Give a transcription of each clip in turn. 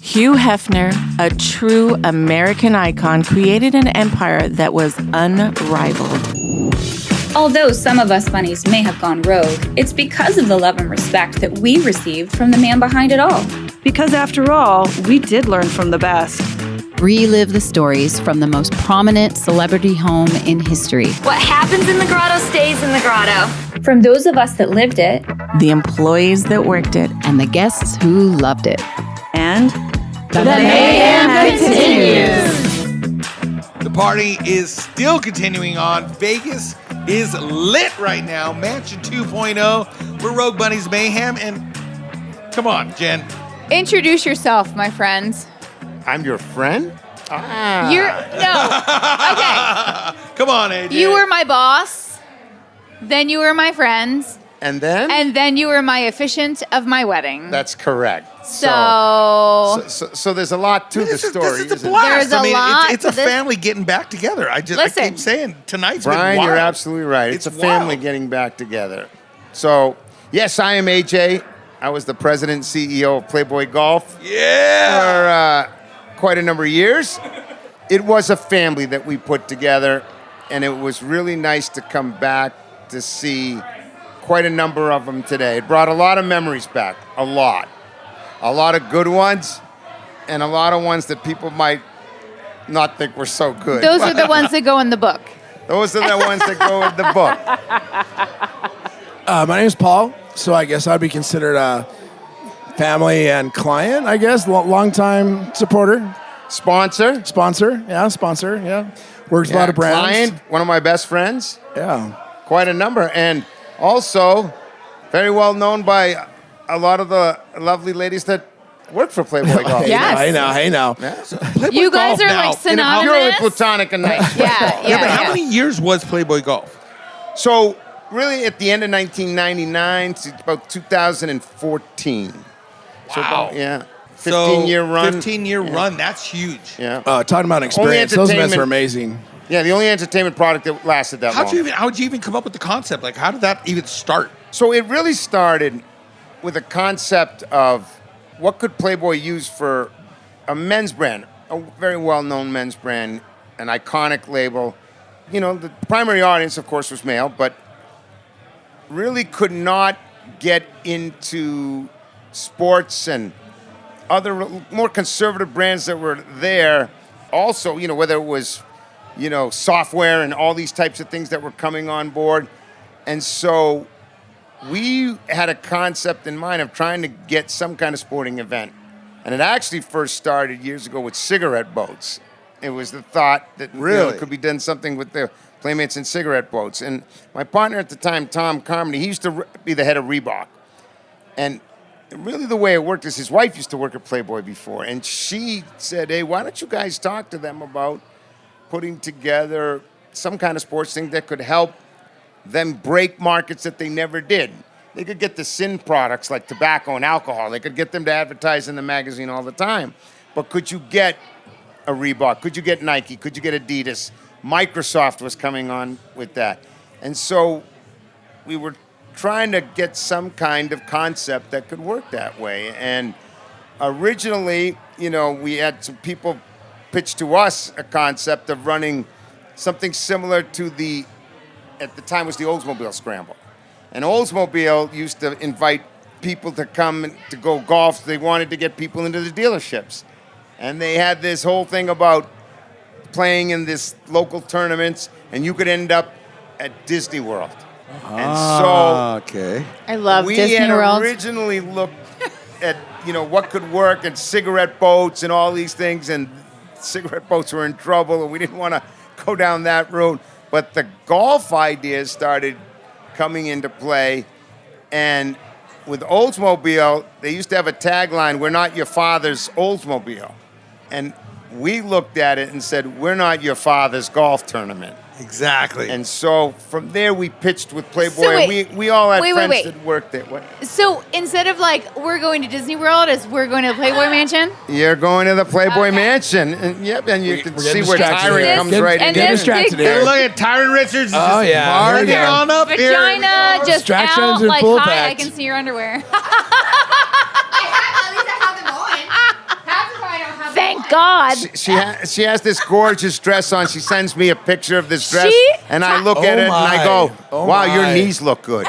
Hugh Hefner, a true American icon, created an empire that was unrivaled. Although some of us bunnies may have gone rogue, it's because of the love and respect that we received from the man behind it all. Because after all, we did learn from the best. Relive the stories from the most prominent celebrity home in history. What happens in the grotto stays in the grotto. From those of us that lived it, The employees that worked it, And the guests who loved it. And the mayhem continues. The party is still continuing on. Vegas is lit right now. Mansion 2.0. We're Rogue Bunnies Mayhem. And come on, Jen. Introduce yourself, my friends. I'm your friend? Okay. Come on, AJ. You were my boss. Then you were my friends. And then? And then you were my officiant of my wedding. That's correct. So there's a lot to the story. This is a blast. There's a lot It's to a this. family getting back together. I keep saying tonight's Brian, been wild. you're absolutely right. It's a family wild. getting back together. So, yes, I am AJ. I was the president and CEO of Playboy Golf Yeah. for quite a number of years. It was a family that we put together, and it was really nice to come back to see quite a number of them today. It brought a lot of memories back, a lot of good ones, and a lot of ones that people might not think were so good. those are the ones that go in the book. Those are the ones that go with the book. My name is Paul, so I guess I'd be considered a family and client, I guess. Long-time supporter. Sponsor. Yeah. Works with a lot of brands. Client, one of my best friends. Yeah. Quite a number. And also very well known by a lot of the lovely ladies that work for Playboy Golf. Yes. Hey now. Yeah. You guys Golf are now. like synonymous. Purely platonic and nice. Yeah, but how many years was Playboy Golf? So, really, at the end of 1999 to about 2014. So Wow. about, 15-year run. 15-year run. That's huge. Yeah. Talking about experience, those events entertainment- are amazing. Yeah, the only entertainment product that lasted that long. How'd you even come up with the concept? Like, how did that even start? So it really started with a concept of what could Playboy use for a men's brand, a very well-known men's brand, an iconic label. You know, the primary audience, of course, was male, but really could not get into sports and other more conservative brands that were there. Also, you know, whether it was, you know, software and all these types of things that were coming on board. And so we had a concept in mind of trying to get some kind of sporting event. And it actually first started years ago with cigarette boats. It was the thought that Really? it could be done something with the Playmates and cigarette boats. And my partner at the time, Tom Carmody, he used to be the head of Reebok. And really the way it worked is his wife used to work at Playboy before. And she said, hey, why don't you guys talk to them about putting together some kind of sports thing that could help them break markets that they never did. They could get the sin products like tobacco and alcohol. They could get them to advertise in the magazine all the time. But could you get a Reebok? Could you get Nike? Could you get Adidas? Microsoft was coming on with that. And so we were trying to get some kind of concept that could work that way. And originally, you know, we had some people pitch to us a concept of running something similar to the, at the time was the Oldsmobile Scramble. And Oldsmobile used to invite people to come to go golf. They wanted to get people into the dealerships. And they had this whole thing about playing in this local tournaments, and you could end up at Disney World. And so okay. I love we Disney had World. originally looked at, you know, what could work and cigarette boats and all these things, and cigarette boats were in trouble, and we didn't want to go down that road. But the golf ideas started coming into play, and with Oldsmobile, they used to have a tagline, "We're not your father's Oldsmobile." And we looked at it and said, "We're not your father's golf tournament." Exactly. And so from there, we pitched with Playboy. So wait, and we all had wait, friends wait. that worked there. What? So instead of like we're going to Disney World, is we're going to Playboy Mansion? You're going to the Playboy Okay. Mansion. And yep, and you can we're see getting where distracted Tyron here. comes Get- right and in. Get then distracted big- here. Look at Tyron Richards. Oh, yeah. Here we Marking go. on up here. Vagina just Distractions out and like full hi, I fact. can see your underwear. Thank God. She has this gorgeous dress on. She sends me a picture of this dress, and I look at Oh it and I go, my. "Wow, your my. knees look good."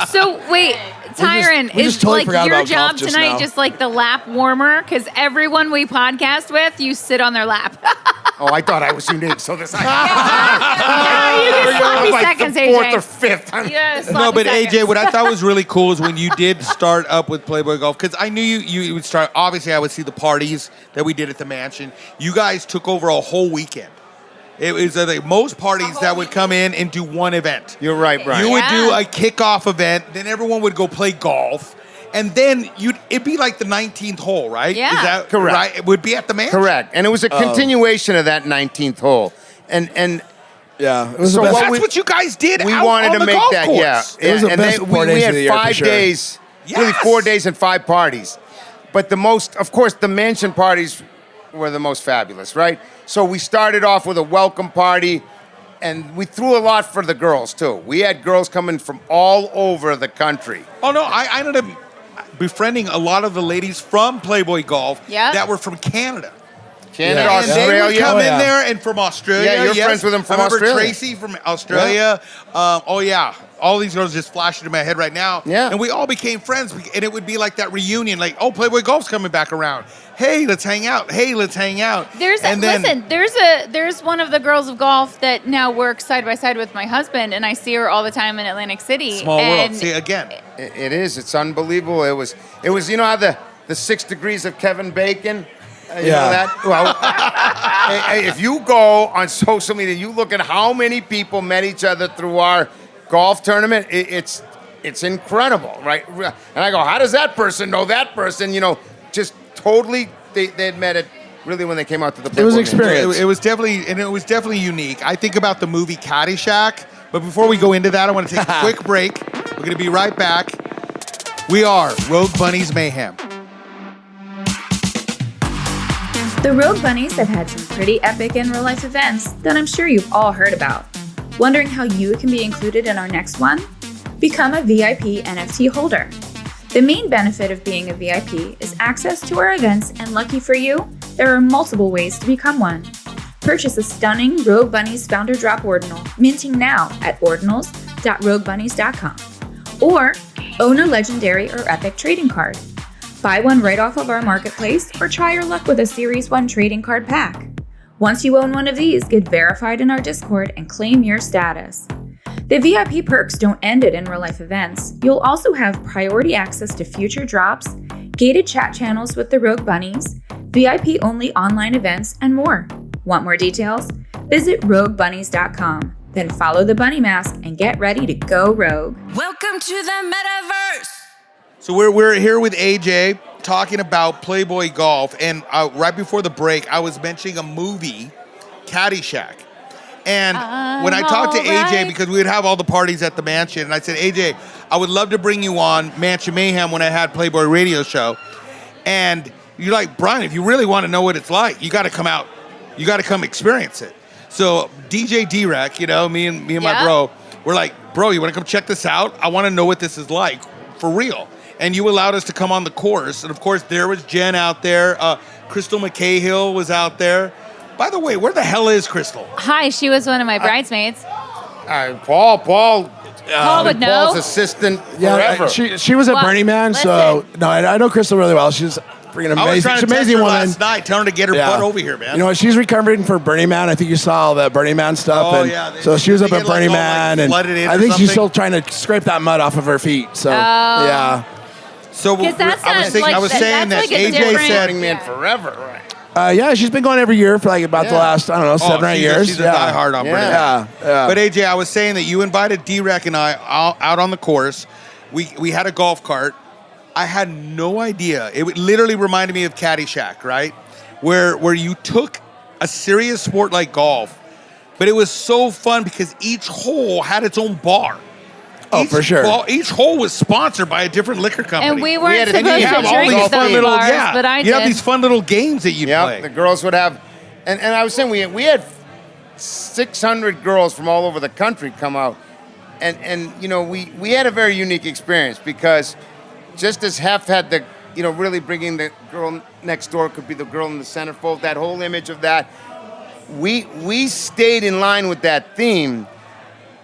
So wait, Tyron, we just is totally like forgot your about golf job just tonight now. just like the lap warmer? Because everyone we podcast with, you sit on their lap. Oh, I thought I was unique. So this You get sloppy like seconds, the AJ. fourth or fifth. Yeah, No, sloppy but seconds. AJ, what I thought was really cool is when you did start up with Playboy Golf, because I knew you would start. Obviously, I would see the parties that we did at the mansion. You guys took over a whole weekend. It was like most parties that would come in and do one event. You're right, Brian. You would do a kickoff event, then everyone would go play golf, and then it'd be like the 19th hole, right? Yeah. Is that Correct. right? It would be at the mansion. Correct, and it was a continuation of that 19th hole, and Yeah, it was So the best. what That's what you guys did. we out wanted on to the make golf that. course. Yeah, It was the and best then 4 days we of had the year, for 5 sure. days, really Yes. 4 days and 5 parties. But the most, of course, the mansion parties were the most fabulous, right? So we started off with a welcome party, and we threw a lot for the girls too. We had girls coming from all over the country. Oh no, I ended up befriending a lot of the ladies from Playboy Golf Yeah. that were from Canada. Canada, Yeah. And they would Australia. come Oh, in yeah. there and from Australia. Yeah, you're yes. friends with them from I remember Australia. Tracy from Australia. Oh yeah, all these girls just flashed into my head right now. Yeah. And we all became friends, and it would be like that reunion, like, oh, Playboy Golf's coming back around. Hey, let's hang out. Hey, let's hang out. There's one of the girls of golf that now works side by side with my husband, and I see her all the time in Atlantic City. Small and world. See again. It is. It's unbelievable. It was. You know how the 6 degrees of Kevin Bacon. You know that? Well, if you go on social media, you look at how many people met each other through our golf tournament. It's incredible, right? And I go, how does that person know that person? You know, just totally. They had met it really when they came out to the. It was Playboy experience. It was definitely unique. I think about the movie Caddyshack, but before we go into that, I want to take a quick break. We're going to be right back. We are Rogue Bunnies Mayhem. The Rogue Bunnies have had some pretty epic in real life events that I'm sure you've all heard about. Wondering how you can be included in our next one? Become a VIP NFT holder. The main benefit of being a VIP is access to our events, and lucky for you, there are multiple ways to become one. Purchase a stunning Rogue Bunnies Founder Drop Ordinal, minting now at ordinals.roguebunnies.com. Or own a legendary or epic trading card. Buy one right off of our marketplace, or try your luck with a Series 1 trading card pack. Once you own one of these, get verified in our Discord and claim your status. The VIP perks don't end at in-real-life events. You'll also have priority access to future drops, gated chat channels with the Rogue Bunnies, VIP-only online events, and more. Want more details? Visit roguebunnies.com. Then follow the bunny mask and get ready to go rogue. Welcome to the metaverse. So we're here with AJ talking about Playboy Golf, and right before the break, I was mentioning a movie, Caddyshack. And when I talked to AJ, because we would have all the parties at the mansion, and I said, AJ, I would love to bring you on Mansion Mayhem when I had Playboy Radio Show. And you're like, Brian, if you really want to know what it's like, you got to come out. You got to come experience it. So DJ D-Rec, you know, me and my bro, we're like, bro, you want to come check this out? I want to know what this is like for real. And you allowed us to come on the course. And of course, there was Jenn out there. Crystal McCahill was out there. By the way, where the hell is Crystal? Hi, she was one of my bridesmaids. Paul would know. Paul's assistant forever. She was at Well, Burning Man, so no, I know Crystal really well. She's freaking amazing. I was trying She's to an text amazing her woman. last night, telling her to get her butt over here, man. You know what? She's recovering for Burning Man. I think you saw all that Burning Man stuff. Oh, and yeah. So she was up They at get, like, Burning all, like, Man, and flooded in I or think she's something? still trying to scrape that mud off of her feet. So yeah. So 'Cause that's I was, not saying, like- I was saying that that's like a AJ different- said, Burning Man forever, right? Yeah, she's been going every year for like about the last, I don't know, 7 or 8 years. She's a diehard on Burning Man. Yeah. But AJ, I was saying that you invited D-Rec and I out on the course. We had a golf cart. I had no idea. It literally reminded me of Caddyshack, right? Where you took a serious sport like golf, but it was so fun because each hole had its own bar. Oh, for sure. Each hole was sponsored by a different liquor company. And we weren't had a- supposed and you to have all drink these those fun little, bars, yeah. but I you did. have these fun little games that you play. The girls would have, and I was saying we had 600 girls from all over the country come out, and you know we had a very unique experience because just as Hef had the really bringing the girl next door could be the girl in the centerfold, that whole image of that. We stayed in line with that theme,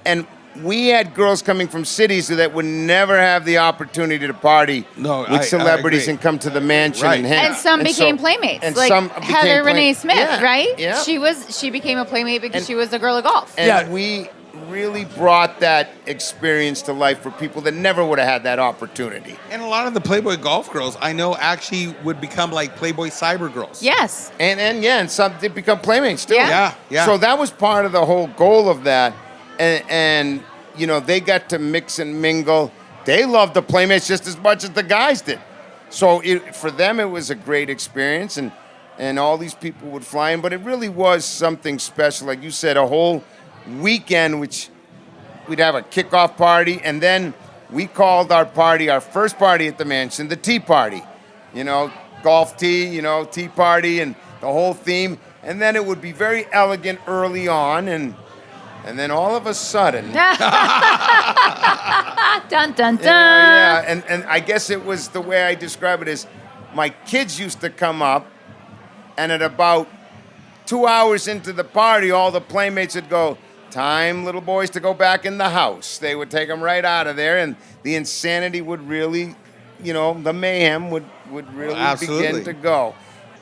and we had girls coming from cities that would never have the opportunity to party with celebrities and come to the mansion and hang. And some became Playmates. And like some became Heather Renee Smith, Yeah, right? yeah. She became a Playmate because she was a girl of golf. And we really brought that experience to life for people that never would have had that opportunity. And a lot of the Playboy Golf girls I know actually would become like Playboy Cyber girls. Yes. And some did become Playmates too. Yeah. So that was part of the whole goal of that. And they got to mix and mingle. They loved the Playmates just as much as the guys did. So for them, it was a great experience, and all these people would fly in. But it really was something special. Like you said, a whole weekend, which we'd have a kickoff party, and then we called our first party at the mansion, the tea party. Golf tea, tea party, and the whole theme. And then it would be very elegant early on, and then all of a sudden... Dun, dun, dun. Yeah, and I guess it was the way I describe it is my kids used to come up, and at about 2 hours into the party, all the Playmates would go, time, little boys, to go back in the house. They would take them right out of there, and the insanity would really, the mayhem would really begin to go.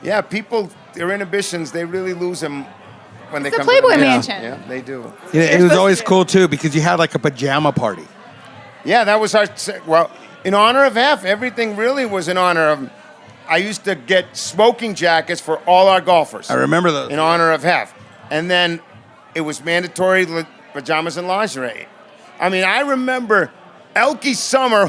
Yeah, people, their inhibitions, they really lose them when they come Playboy to the Mansion. Yeah, they do. Yeah, it was always cool too because you had like a pajama party. Yeah, that was in honor of Hef. Everything really was in honor of. I used to get smoking jackets for all our golfers. I remember those. In honor of Hef. And then it was mandatory pajamas and lingerie. I mean, I remember Elkie Summer,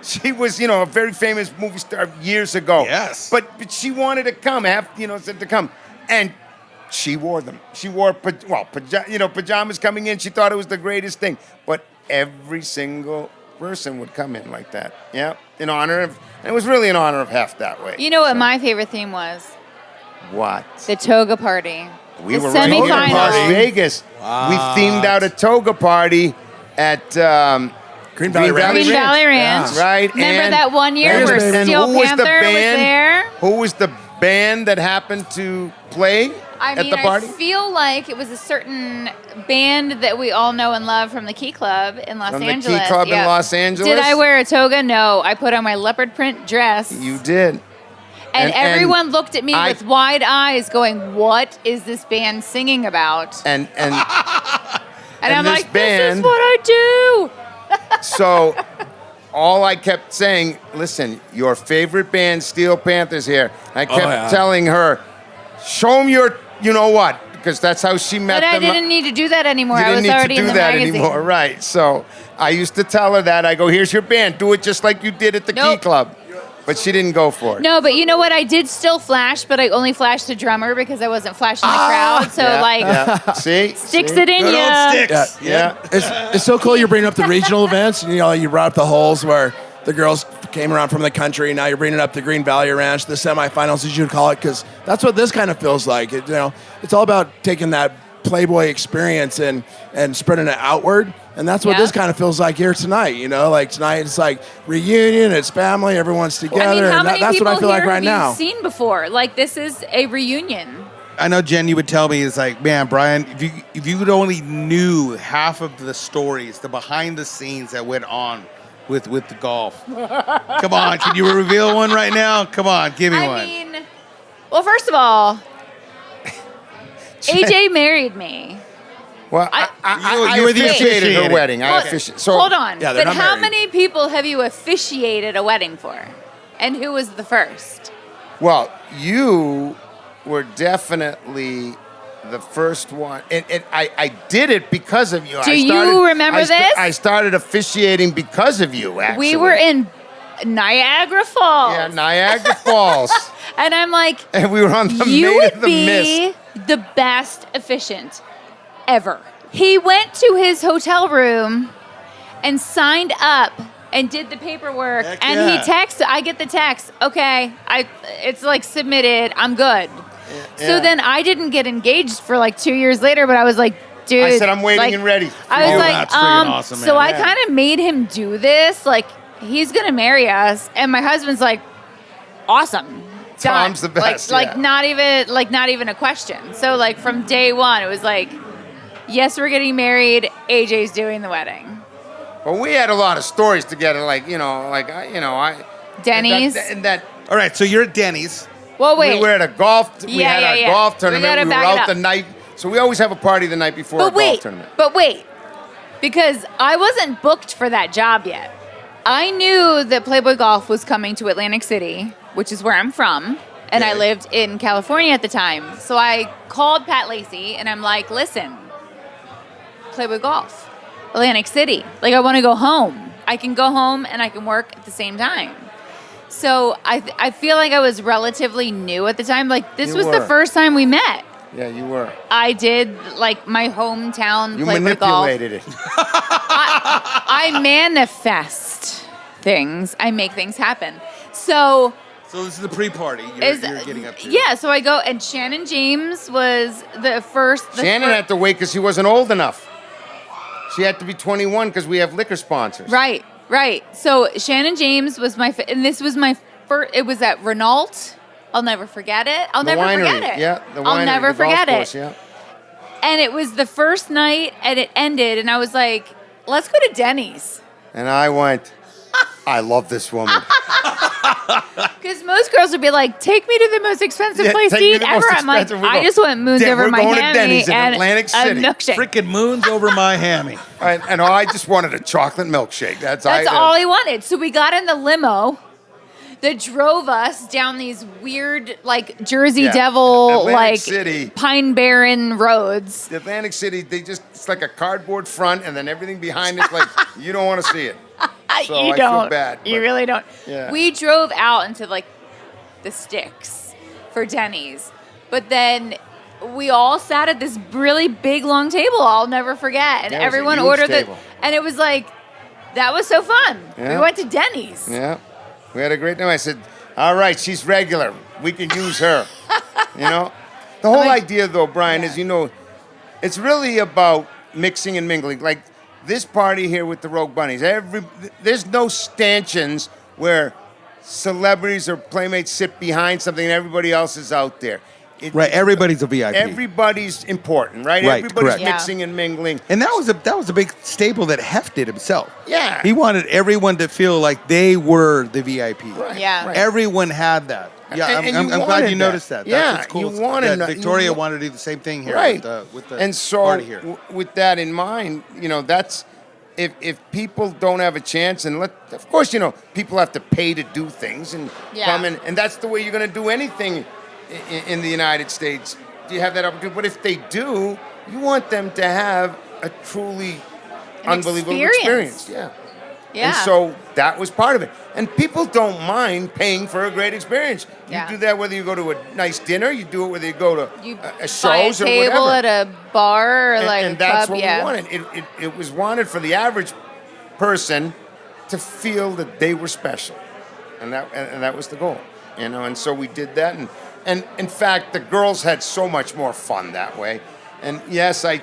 she was, a very famous movie star years ago. Yes. But she wanted to come, said to come. And she wore them. She wore, pajamas coming in. She thought it was the greatest thing. But every single person would come in like that. Yeah, in honor of, and it was really in honor of Hef that way. You know what my favorite theme was? What? The toga party. We the were right here in semifinals. Las Vegas. Wow. We themed out a toga party at Green Valley Ranch. Green Valley Ranch. Right. Remember and that one year where and Steel who was the Panther was band? there? Who was the band that happened to play at the party? I feel like it was a certain band that we all know and love from the Key Club in Los Angeles. From the Key Club in Los Angeles? Did I wear a toga? No. I put on my leopard print dress. You did. And everyone looked at me with wide eyes going, what is this band singing about? And I'm this like, band, this is what I do. So all I kept saying, listen, your favorite band, Steel Panther's here. I kept telling her, show them your, you know what, because that's how she met them. But I didn't need to do that anymore. You I didn't was already need to in do the that magazine. anymore, right? So I used to tell her that. I go, here's your band. Do it just like you did at the Key Club. But she didn't go for it. No, but you know what? I did still flash, but I only flashed the drummer because I wasn't flashing the crowd. So, See? Sticks it in you. Sticks. Yeah. It's so cool you're bringing up the regional events. You brought up the holes where the girls came around from the country. Now you're bringing up the Green Valley Ranch, the semifinals, as you'd call it, because that's what this kind of feels like. It's all about taking that Playboy experience and spreading it outward. And that's what this kind of feels like here tonight. Like tonight it's like reunion, it's family, everyone's together. How many that's what I feel like right now. have you seen before? Like, this is a reunion. I know, Jen, you would tell me, it's like, man, Brian, if you only knew half of the stories, the behind the scenes that went on with the golf. Come on, can you reveal one right now? Come on, give me one. Well, first of all, AJ married me. Well, I you were the officiated her officiator. wedding. Hold on. Yeah, they're but not how married. many people have you officiated a wedding for? And who was the first? Well, you were definitely the first one. And I did it because of you. Do you remember this? I started officiating because of you, actually. We were in Niagara Falls. Yeah, Niagara Falls. And I'm like, and we were on the you Maid would of the be Mist. the best officiant ever. He went to his hotel room and signed up and did the paperwork. Heck and yeah. he texted, I get the text, okay, it's like submitted, I'm good. So then I didn't get engaged for like 2 years later, but I was like, dude. I said, I'm waiting like, and ready. I was Oh, like, that's freaking awesome, so man. I kind of made him do this, like, he's going to marry us. And my husband's like, awesome. Done. Tom's the best. Like not even a question. So like from day one, it was like, yes, we're getting married. AJ's doing the wedding. Well, we had a lot of stories together, Denny's. All right, so you're at Denny's. Well, wait. We were at a golf. We had our golf tournament. We were out the night. So we always have a party the night before a golf tournament. But wait, because I wasn't booked for that job yet. I knew that Playboy Golf was coming to Atlantic City, which is where I'm from, and I lived in California at the time. So I called Pat Lacey, and I'm like, listen, Playboy Golf, Atlantic City. Like, I want to go home. I can go home, and I can work at the same time. So I feel like I was relatively new at the time. Like, this was the first time we met. Yeah, you were. I did, like, my hometown You Playboy Golf. manipulated it. I manifest things. I make things happen. So this is the pre-party you're getting up to. Yeah, so I go, and Shannon James was the first. Shannon had to wait because she wasn't old enough. She had to be 21 because we have liquor sponsors. Right. So Shannon James was and this was my first, it was at Renault. I'll never forget it. I'll never forget it. Yeah, the winery, I'll never forget it. Course, yeah. And it was the first night, and it ended, and I was like, let's go to Denny's. And I went, I love this woman. Because most girls would be like, take me to the most expensive place to eat ever. I'm like, I just want moons over Miami and Atlantic City. a milkshake. Freaking moons over Miami. and I just wanted a chocolate milkshake. That's all he wanted. So we got in the limo that drove us down these weird, like, Jersey Devil, like, City. Pine Barren roads. The Atlantic City, it's like a cardboard front, and then everything behind it's like, you don't want to see it. So I feel bad. You really don't. Yeah. We drove out into, like, the sticks for Denny's. But then we all sat at this really big, long table I'll never forget. And everyone ordered and it was like, that was so fun. Yeah. We went to Denny's. Yeah. We had a great time. I said, all right, she's regular. We can use her. The whole idea, though, Brian, is, it's really about mixing and mingling. Like this party here with the Rogue Bunnies, there's no stanchions where celebrities or playmates sit behind something and everybody else is out there. Everybody's a VIP. Everybody's important, right? Right, Everybody's correct. mixing and mingling. And that was a big staple that Hef did himself. Yeah. He wanted everyone to feel like they were the VIP. Right. Yeah. Right. Everyone had that. Yeah, I'm glad you noticed that. Yeah, That's what's cool. you wanted that. Victoria wanted to do the same thing here Right. with the and so party here. With that in mind, that's if people don't have a chance, and of course, people have to pay to do things and come in, and that's the way you're going to do anything in the United States. Do you have that opportunity? But if they do, you want them to have a truly unbelievable experience. Yeah. And so that was part of it. And people don't mind paying for a great experience. You do that whether you go to a nice dinner, you do it whether you go to a shows or whatever. Buy a table at a bar or and that's club, what we wanted. It was wanted for the average person to feel that they were special. And that was the goal. And so we did that. And in fact, the girls had so much more fun that way. And yes, I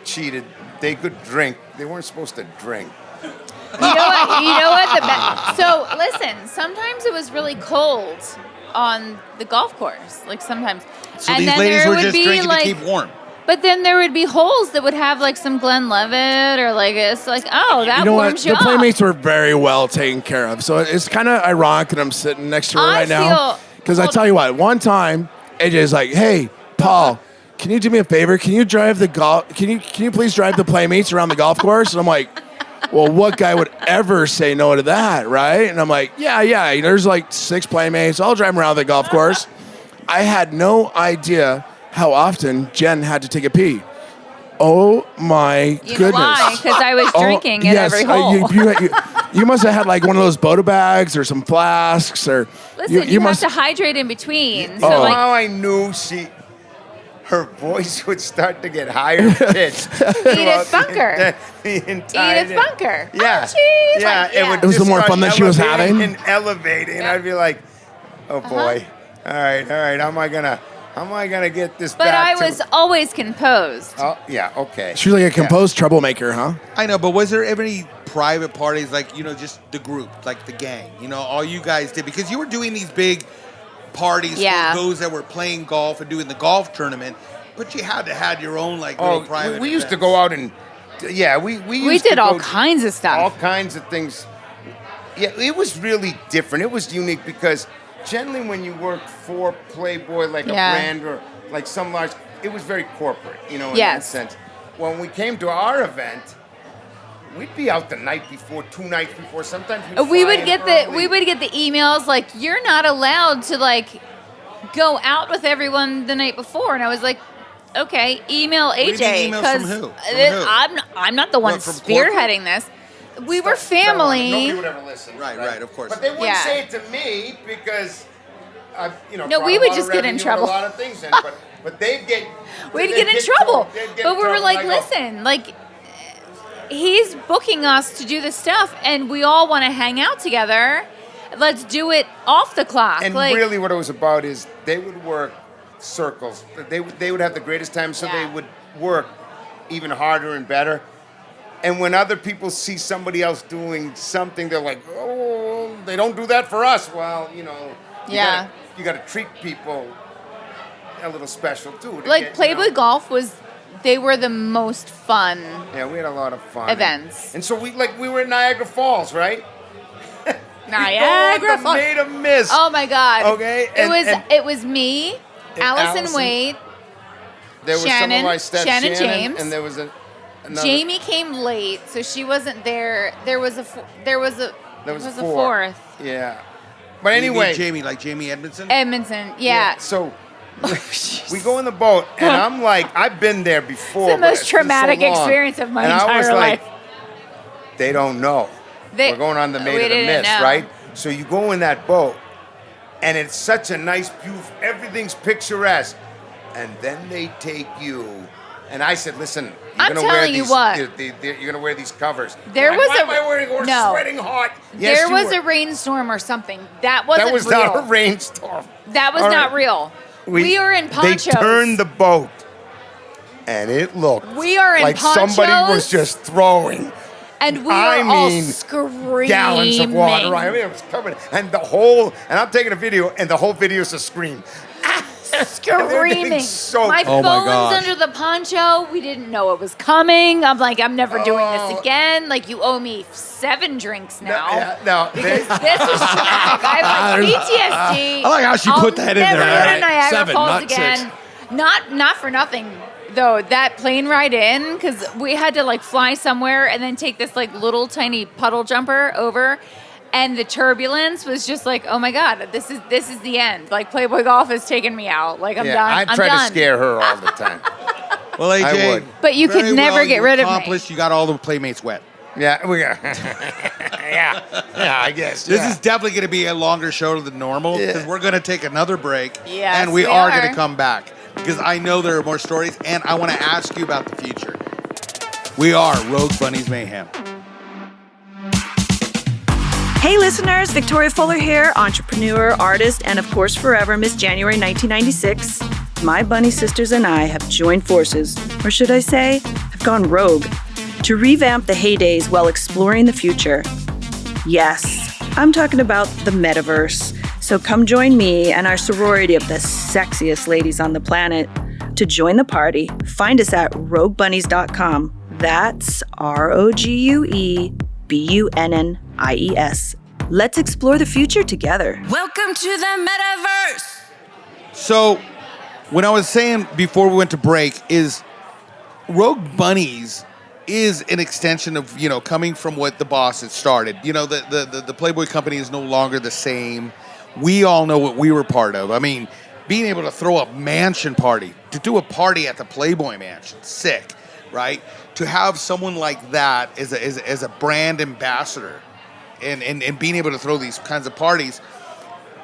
cheated. They could drink. They weren't supposed to drink. You know what? So listen, sometimes it was really cold on the golf course. Like sometimes. So these ladies were just drinking to keep warm. But then there would be holes that would have like some Glenlivet or like it's like, oh, that warms you the up. Playmates were very well taken care of. So it's kind of ironic that I'm sitting next to her right now. Because I tell you what, one time AJ's like, "Hey, Paul, can you do me a favor? Can you drive the golf? Can you please drive the Playmates around the golf course?" And I'm like, "Well, what guy would ever say no to that, right?" And I'm like, "Yeah. There's like 6 Playmates. I'll drive them around the golf course." I had no idea how often Jenn had to take a pee. Oh my goodness! You know why? Because I was drinking at every hole. You must have had like one of those Bota bags or some flasks or. Listen, you have to hydrate in between. So How I knew her voice would start to get higher pitched. Edith Bunker. The entire Edith Bunker. Yeah. Oh, yeah. It was the more fun that she was having. And elevating. And I'd be like, oh boy. All right. How am I going to How am I gonna get this But back? I was always composed. Oh yeah, okay. She's like a composed troublemaker, huh? I know, but was there ever any private parties, like, just the group, like the gang, all you guys did? Because you were doing these big parties for those that were playing golf and doing the golf tournament, but you had to have your own, like, little private we used to events. go out and, we did all kinds of stuff. All kinds of things. Yeah, it was really different. It was unique because generally when you work for Playboy, like a brand or like some large, it was very corporate, in that sense. When we came to our event, we'd be out the night before, 2 nights before. Sometimes we would get the emails like, you're not allowed to like go out with everyone the night before, and I was like, okay, email AJ because I'm not the one spearheading this. We were family. Nobody would ever listen. Right, of course. But they wouldn't say it to me because, No, we would just get in trouble. A lot of things in, but they'd get. We'd get in trouble. But we were like, listen, like, he's booking us to do this stuff, and we all want to hang out together. Let's do it off the clock. And really, what it was about is they would work circles. They would have the greatest time, so they would work even harder and better. And when other people see somebody else doing something, they're like, oh, they don't do that for us. Well, you got to treat people a little special, too. Like, Playboy Golf they were the most fun. Yeah, we had a lot of fun. Events. And so we were in Niagara Falls, right? Niagara Falls. Made a miss. Oh, my God. Okay. It was me, Allison Wade, there was some of my steps, Shannon James, and there was another. Jamie came late, so she wasn't there. There was a fourth. Yeah. But anyway, Jamie, like Jamie Edmondson? Edmondson, yeah. So we go in the boat, and I'm like, I've been there before. It's the most traumatic experience of my entire life. They don't know. We're going on the Maid of the Mist, right? So you go in that boat, and it's such a nice, beautiful, everything's picturesque. And then they take you. And I said, listen, you're going to wear these. You're going to wear these covers. Why am I wearing? We're sweating hot. Yes, there was a rainstorm or something. That wasn't real. That was not a rainstorm. That was not real. We are in ponchos. They turned the boat, and it looked like somebody was just throwing. And we were all screaming. Gallons of water. I mean, it was coming. And I'm taking a video, and the whole video is a scream. Screaming. My phone's under the poncho. We didn't know it was coming. I'm like, I'm never doing this again. Like, you owe me 7 drinks now. No. Because this is traumatic. I have like PTSD. I like how she put that in there. Never go to Niagara 7, Falls not again. 6. Not for nothing though. That plane ride in, because we had to like fly somewhere and then take this like little tiny puddle jumper over. And the turbulence was just like, oh my God, this is the end. Like, Playboy Golf has taken me out. Like, I'm done. I try to scare her all the time. Well, AJ, I would. But you could never get rid of me. You got all the Playmates wet. Yeah, we got. I guess. This is definitely going to be a longer show than normal because we're going to take another break. Yes, and we are going to come back because I know there are more stories, and I want to ask you about the future. We are Rogue Bunnies Mayhem. Hey listeners, Victoria Fuller here, entrepreneur, artist, and of course forever Miss January 1996. My bunny sisters and I have joined forces, or should I say, have gone rogue, to revamp the heydays while exploring the future. Yes, I'm talking about the metaverse. So come join me and our sorority of the sexiest ladies on the planet. To join the party, find us at roguebunnies.com. That's ROGUEBUNNIES. Let's explore the future together. Welcome to the metaverse. So, when I was saying before we went to break is Rogue Bunnies is an extension of, coming from what the boss had started. The Playboy company is no longer the same. We all know what we were part of. I mean, being able to throw a mansion party, to do a party at the Playboy Mansion, sick, right? To have someone like that as a brand ambassador and being able to throw these kinds of parties,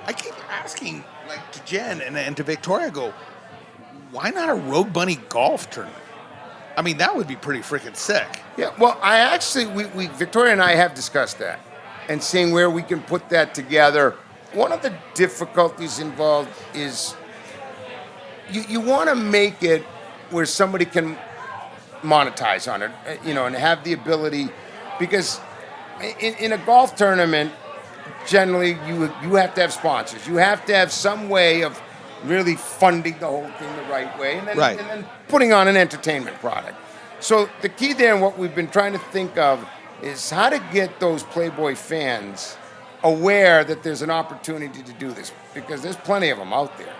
I keep asking, like, to Jenn and to Victoria, why not a Rogue Bunny golf tournament? I mean, that would be pretty freaking sick. Yeah, well, we Victoria and I have discussed that and seeing where we can put that together. One of the difficulties involved is you want to make it where somebody can monetize on it, and have the ability, because in a golf tournament, generally you have to have sponsors. You have to have some way of really funding the whole thing the right way, and then putting on an entertainment product. So the key there, and what we've been trying to think of, is how to get those Playboy fans aware that there's an opportunity to do this, because there's plenty of them out there.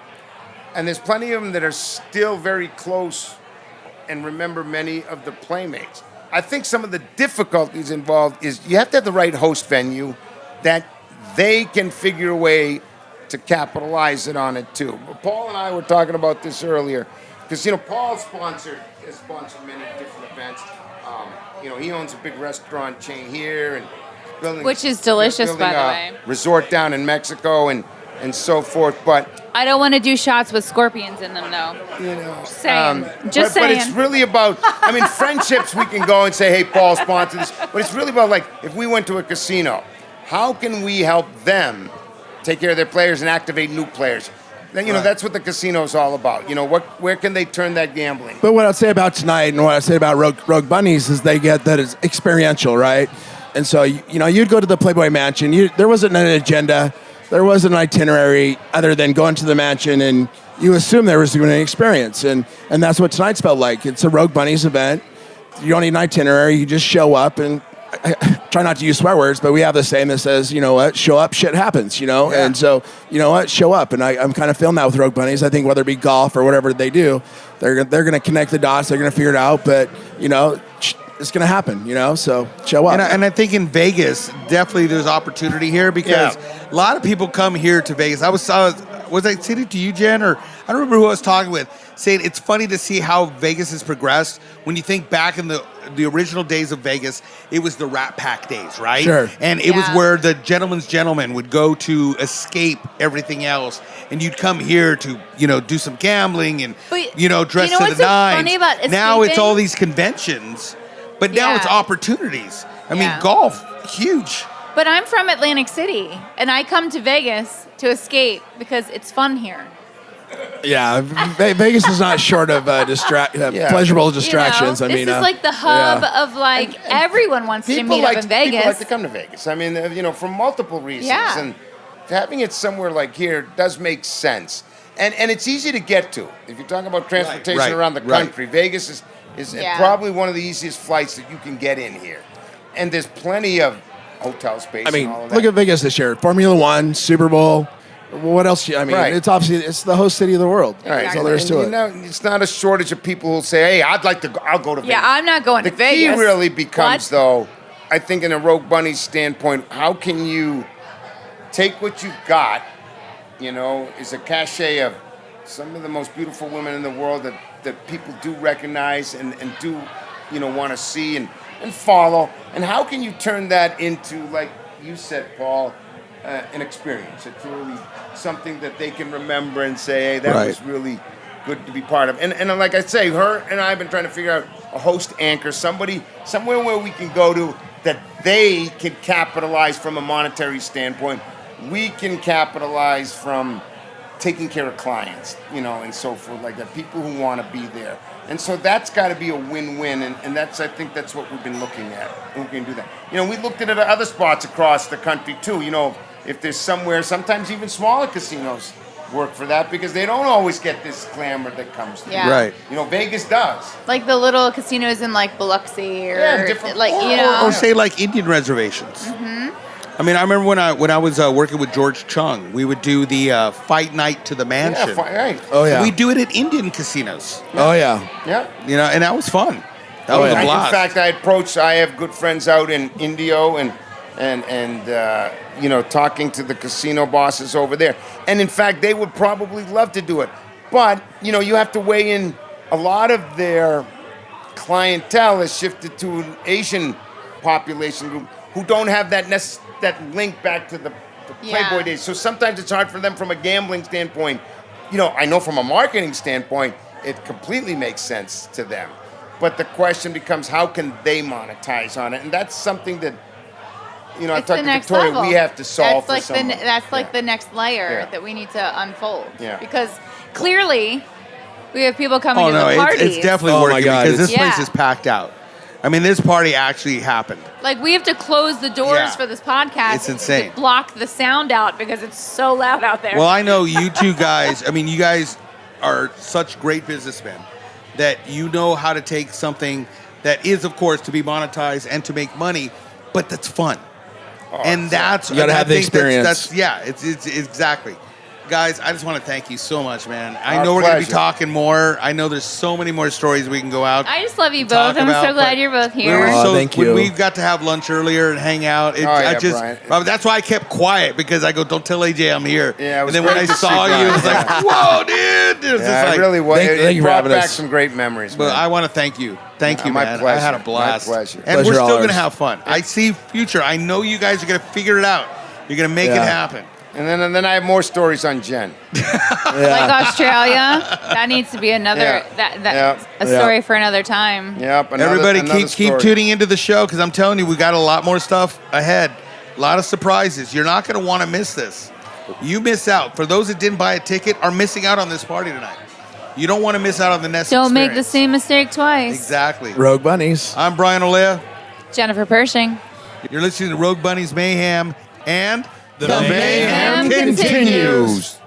And there's plenty of them that are still very close and remember many of the Playmates. I think some of the difficulties involved is you have to have the right host venue that they can figure a way to capitalize it on it too. But Paul and I were talking about this earlier, because Paul has sponsored many different events. He owns a big restaurant chain here, and building, which is delicious, by the way. Resort down in Mexico and so forth. But I don't want to do shots with scorpions in them, though. Saying. But it's really about, friendships, we can go and say, hey, Paul, sponsor this. But it's really about, if we went to a casino, how can we help them take care of their players and activate new players? Then, that's what the casino's all about. Where can they turn that gambling? But what I'd say about tonight and what I'd say about Rogue Bunnies is they get that it's experiential, right? And so, you'd go to the Playboy Mansion. There wasn't an agenda. There wasn't an itinerary other than going to the mansion, and you assume there was an experience. And that's what tonight's felt like. It's a Rogue Bunnies event. You don't need an itinerary. You just show up, and I try not to use swear words, but we have the saying that says, show up, shit happens, Yeah. And so, show up. And I'm kind of feeling that with Rogue Bunnies. I think whether it be golf or whatever they do, they're going to connect the dots. They're going to figure it out. But, it's going to happen, so show up. And I think in Vegas, definitely there's opportunity here because a lot of people come here to Vegas. Was I saying it to you, Jen? Or I don't remember who I was talking with, saying it's funny to see how Vegas has progressed. When you think back in the original days of Vegas, it was the Rat Pack days, right? Sure. And it was where the gentleman's gentleman would go to escape everything else. And you'd come here to, do some gambling and, dress to the nines. Funny about escaping? Now it's all these conventions. But now it's opportunities. I mean, golf, huge. But I'm from Atlantic City, and I come to Vegas to escape because it's fun here. Yeah, Vegas is not short of pleasurable distractions. This is like the hub of everyone wants to meet up in Vegas. People like to come to Vegas. For multiple reasons. Yeah. And having it somewhere like here does make sense. And it's easy to get to. If you're talking about transportation around the country, Vegas is probably one of the easiest flights that you can get in here. And there's plenty of hotel space and all of that. Look at Vegas this year. Formula One, Super Bowl. What else? It's obviously, it's the host city of the world. Right. That's all there is to it. It's not a shortage of people who'll say, hey, I'll go to Vegas. Yeah, I'm not going to Vegas. The key really becomes, though, I think in a Rogue Bunnies standpoint, how can you take what you've got, is a cachet of some of the most beautiful women in the world that people do recognize and do, want to see and follow. And how can you turn that into, like you said, Paul, an experience? It's really something that they can remember and say, hey, that was really good to be part of. And like I say, her and I have been trying to figure out a host anchor, somewhere where we can go to that they can capitalize from a monetary standpoint. We can capitalize from taking care of clients, and so forth like that, people who want to be there. And so that's got to be a win-win, and I think that's what we've been looking at. And we can do that. We looked at it at other spots across the country, too. If there's somewhere, sometimes even smaller casinos work for that because they don't always get this glamour that comes through. Yeah. Right. Vegas does. Like the little casinos in Biloxi or different, or say like Indian reservations. Mm-hmm. I remember when I was working with George Chung, we would do the fight night to the mansion. Right. Oh yeah. We do it at Indian casinos. Oh yeah. Yeah. And that was fun. That was a blast. In fact, I have good friends out in Indio and talking to the casino bosses over there. And in fact, they would probably love to do it. But, you have to weigh in a lot of their clientele has shifted to an Asian population group who don't have that link back to the Playboy days. So sometimes it's hard for them from a gambling standpoint. I know from a marketing standpoint, it completely makes sense to them. But the question becomes, how can they monetize on it? And that's something that, I talked to Victoria, level. we have to solve that's for someone. That's like the next layer that we need to unfold. Yeah. Because clearly, We have people coming Oh to no, the parties. it's definitely Oh, my working God, because this it's- place Yeah. is packed out. I mean, this party actually happened. Like, we have to close the doors Yeah. for this podcast. It's insane. To block the sound out because it's so loud out there. Well, I know you two guys. I mean, you guys are such great businessmen that you know how to take something that is, of course, to be monetized and to make money, but that's fun. And that's You gotta I have the think experience. That's yeah. It's exactly. Guys, I just want to thank you so much, man. I Our know we're going to be pleasure. talking more. I know there's so many more stories we can go out. I just love you talk both. I'm about, so glad but you're both We here. were Oh, so, thank when you. we got to have lunch earlier and hang out. Yeah, Brian. Well, that's why I kept quiet because I go, don't tell AJ I'm here. Yeah, it was and then when great I to see saw you, it was Brian. like, whoa, dude. It was Yeah, just like, it really was. Thank It you for brought having back us. some great memories, But man. I want to thank you. Thank you, My man. I pleasure. had a blast. My pleasure. And we're Pleasure still going to ours. have fun. I see future. I know you guys are going to figure it out. You're going to make it Yeah. happen. And then I have more stories on Jen. Like Australia, that needs to be another Yeah. a story for another time. Yep. Everybody another keep story. tuning into the show because I'm telling you, we got a lot more stuff ahead. A lot of surprises. You're not going to want to miss this. You miss out. For those that didn't buy a ticket, are missing out on this party tonight. You don't want to miss out on the next Don't make the experience. same mistake twice. Exactly. Rogue Bunnies. I'm Brian Olea. Jennifer Pershing. You're listening to Rogue Bunnies Mayhem, and The Mayhem continues.